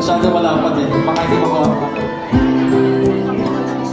Masyado malapad eh. Baka hindi makuha.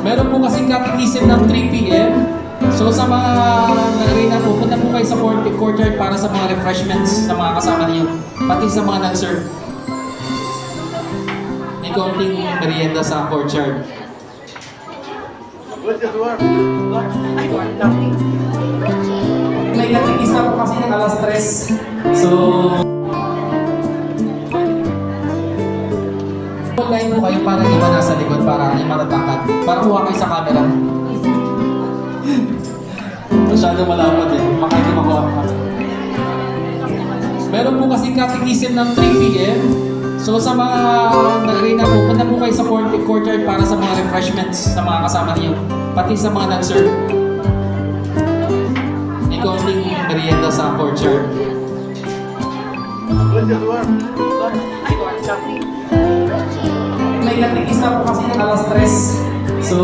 Meron po kasing katikisim ng 3 PM. So sa mga arena po, punta po kayo sa courtyard para sa mga refreshments sa mga kasama niyo. Pati sa mga nag-serve. May konting merienda sa courtyard. May natikis na po kasi ng alas 3. So online po kayo para iba nasa likod, para yung matatangkad. Para kuha kayo sa camera. Masyado malapad eh. Baka hindi makuha. Meron po kasing katikisim ng 3 p.m. So sa mga nag-arena po, punta po kayo sa courtyard para sa mga refreshments sa mga kasama niyo. Pati sa mga nag-serve. May konting merienda sa courtyard. May natikis na po kasi ng alas 3. So,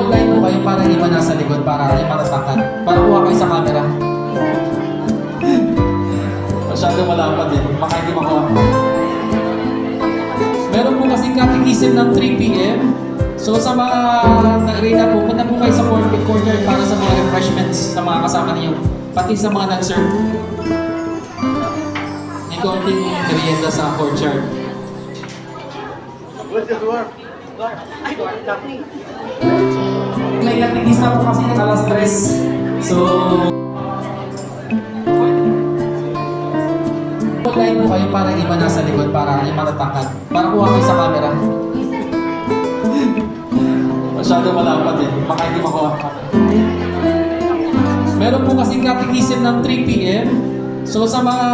line po kayo para hindi man nasa likod, para hindi matatangkad. Para kuha kayo sa camera. Masyado malapad eh. Baka hindi makuha. Meron po kasing katikisim ng 3 p.m. So sa mga nag-arena po, punta po kayo sa courtyard para sa mga refreshments sa mga kasama niyo. Pati sa mga nag-serve. May konting merienda sa courtyard. May natikis na po kasi ng alas 3. So, line po kayo para hindi man nasa likod, para hindi matatangkad. Para kuha kayo sa camera. Masyado malapad eh. Baka hindi makuha. Meron po kasing katikisim ng 3 p.m. So sa mga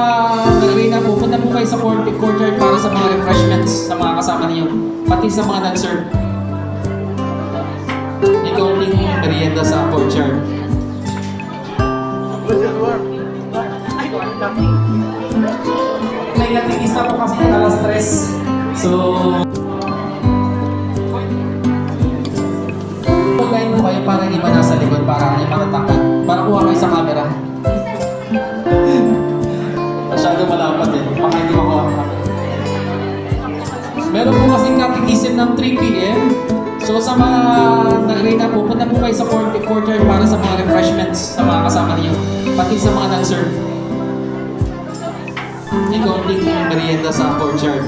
nag-arena po, punta po kayo sa courtyard para sa mga refreshments sa mga kasama niyo. Pati sa mga nag-serve. May konting merienda sa courtyard. May natikis na po kasi ng alas 3. So, line po kayo para hindi man nasa likod, para hindi matatangkad. Para kuha kayo sa camera. Masyado malapad eh. Baka hindi makuha. Meron po kasing katikisim ng 3 p.m. So sa mga nag-arena po, punta po kayo sa courtyard para sa mga refreshments sa mga kasama niyo. Pati sa mga nag-serve. May konting merienda sa courtyard.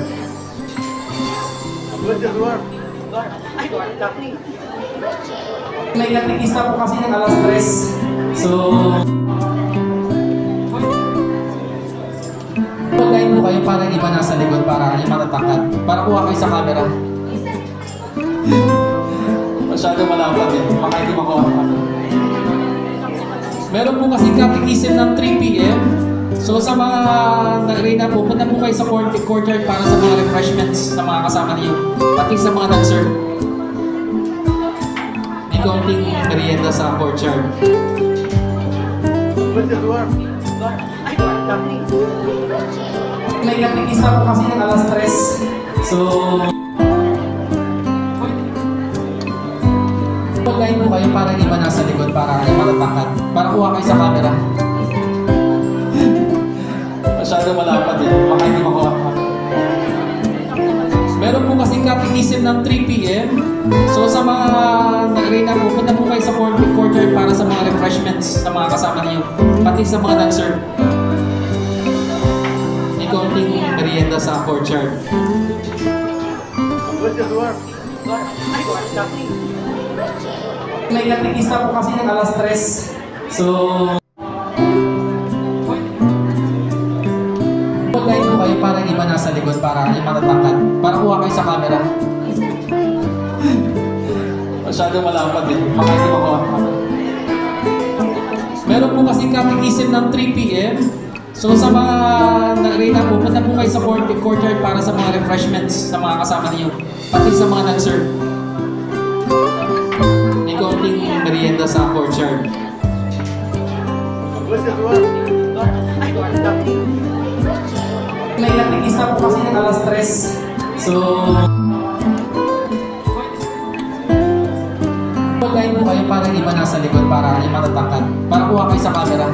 May natikis na po kasi ng alas 3. So, line po kayo para hindi man nasa likod, para hindi matatangkad. Para kuha kayo sa camera. Masyado malapad eh. Baka hindi makuha. Meron po kasing katikisim ng 3 p.m. So sa mga nag-arena po, punta po kayo sa courtyard para sa mga refreshments sa mga kasama niyo. Pati sa mga nag-serve. May konting merienda sa courtyard. May natikis na po kasi ng alas 3. So, line po kayo para hindi man nasa likod, para hindi matatangkad. Para kuha kayo sa camera. Masyado malapad eh. Baka hindi makuha. Meron po kasing katikisim ng 3 p.m. So sa mga nag-arena po, punta po kayo sa courtyard para sa mga refreshments sa mga kasama niyo. Pati sa mga nag-serve. May konting merienda sa courtyard. May natikis na po kasi ng alas 3. So, line po kayo para hindi man nasa likod, para hindi matatangkad. Para kuha kayo sa camera. Masyado malapad eh. Baka hindi makuha. Meron po kasing katikisim ng 3 p.m. So sa mga nag-arena po, punta po kayo sa courtyard para sa mga refreshments sa mga kasama niyo. Pati sa mga nag-serve. May konting merienda sa courtyard. May natikis na po kasi ng alas 3. So, line po kayo para hindi man nasa likod, para hindi matatangkad. Para kuha kayo sa camera.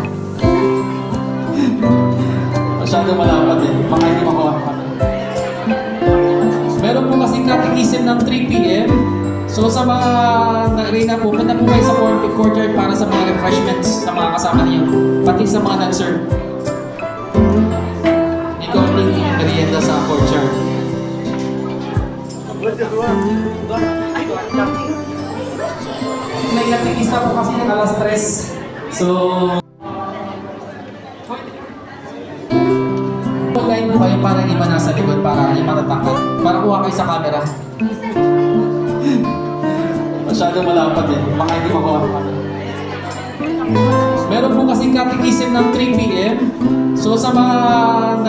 Masyado malapad eh. Baka hindi makuha. Meron po kasing katikisim ng 3 p.m. So sa mga nag-arena po, punta po kayo sa courtyard para sa mga refreshments sa mga kasama niyo. Pati sa mga nag-serve. May konting merienda sa courtyard. May natikis na po kasi ng alas 3. So, line po kayo para hindi man nasa likod, para hindi matatangkad. Para kuha kayo sa camera. Masyado malapad eh. Baka hindi makuha. Meron po kasing katikisim ng 3 p.m. So sa mga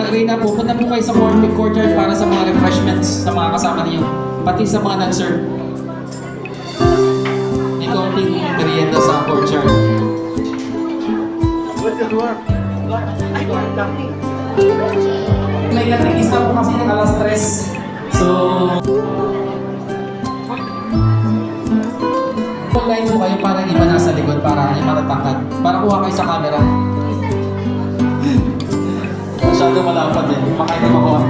na-arena po, punta po kayo sa courtyard para sa mga refreshments sa mga kasama niyo, pati sa mga nag-serve. May kaunting merienda sa courtyard. May natikis na po kasi ng alas 3. So, online po kayo para iba nasa likod, para yung matatangkad. Para kuha kayo sa camera. Masyado malapad eh. Baka hindi makuha.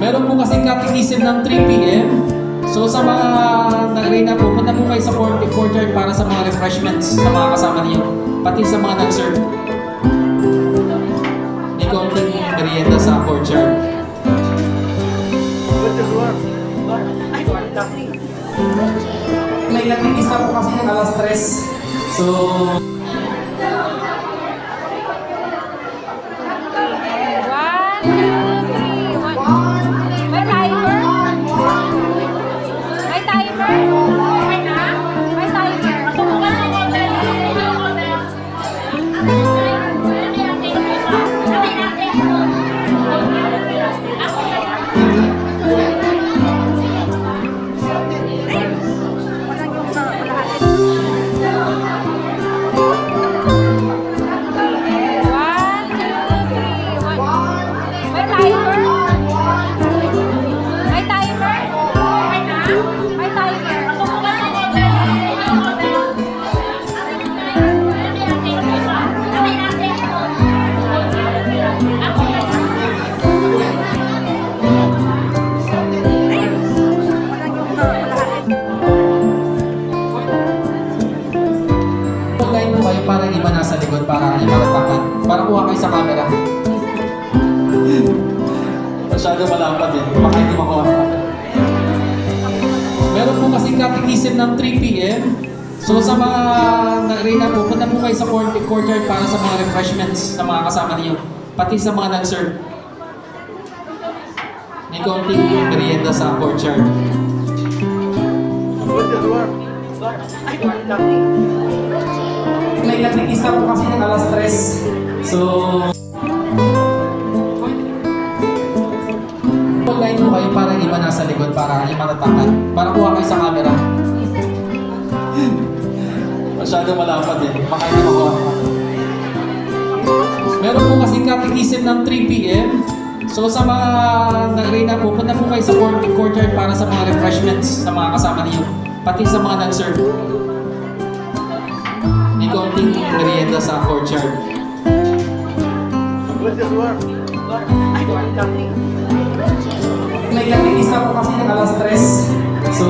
Meron po kasing katikisim ng 3 p.m. So sa mga nag-arena po, punta po kayo sa courtyard para sa mga refreshments sa mga kasama niyo, pati sa mga nag-serve. May kaunting merienda sa courtyard. May natikis na po kasi ng alas 3. So, online po kayo para iba nasa likod, para yung matatangkad. Para kuha kayo sa camera. Masyado malapad eh. Baka hindi makuha. Meron po kasing katikisim ng 3 p.m. So sa mga na-arena po, punta po kayo sa courtyard para sa mga refreshments sa mga kasama niyo, pati sa mga nag-serve. May kaunting merienda sa courtyard. May natikis na po kasi ng alas 3. So, online po kayo para iba nasa likod, para yung matatangkad. Para kuha kayo sa camera. Masyado malapad eh. Baka hindi makuha. Meron po kasing katikisim ng 3 p.m. So sa mga nag-arena po, punta po kayo sa courtyard para sa mga refreshments sa mga kasama niyo, pati sa mga nag-serve. May kaunting merienda sa courtyard. May natikis na po kasi ng alas 3. So,